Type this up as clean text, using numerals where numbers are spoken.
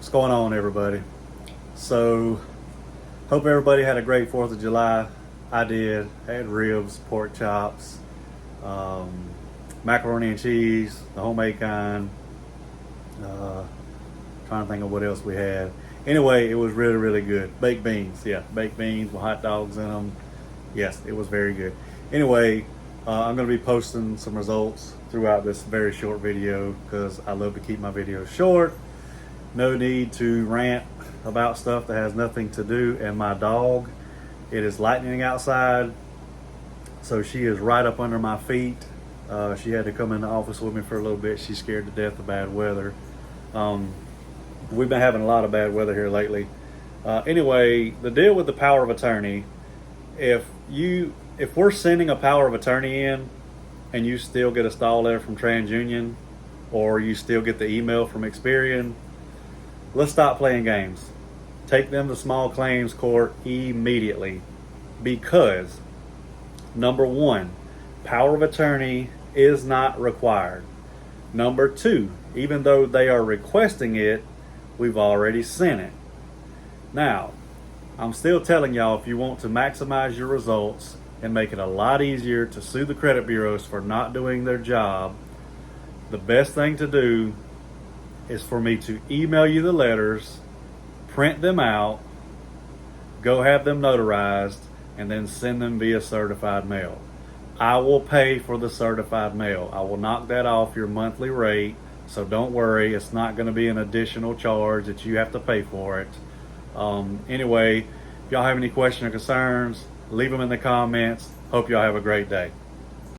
What's going on, everybody? So, hope everybody had a great 4th of July. I did. I had ribs, pork chops, macaroni and cheese, the homemade kind. Trying to think of what else we had. Anyway, it was really, really good. Baked beans, yeah, baked beans with hot dogs in them. Yes, it was very good. Anyway, I'm going to be posting some results throughout this very short video because I love to keep my videos short. No need to rant about stuff that has nothing to do. And my dog, it is lightning outside, so she is right up under my feet. She had to come in the office with me for a little bit. She's scared to death of bad weather. We've been having a lot of bad weather here lately. Anyway, the deal with the power of attorney, if we're sending a power of attorney in and you still get a stall letter from TransUnion, or you still get the email from Experian, let's stop playing games. Take them to small claims court immediately, because number one, power of attorney is not required. Number two, even though they are requesting it, we've already sent it. Now, I'm still telling y'all, if you want to maximize your results and make it a lot easier to sue the credit bureaus for not doing their job, the best thing to do is for me to email you the letters, print them out, go have them notarized, and then send them via certified mail. I will pay for the certified mail. I will knock that off your monthly rate, so don't worry, it's not going to be an additional charge that you have to pay for it. Anyway, if y'all have any questions or concerns, leave them in the comments. Hope y'all have a great day.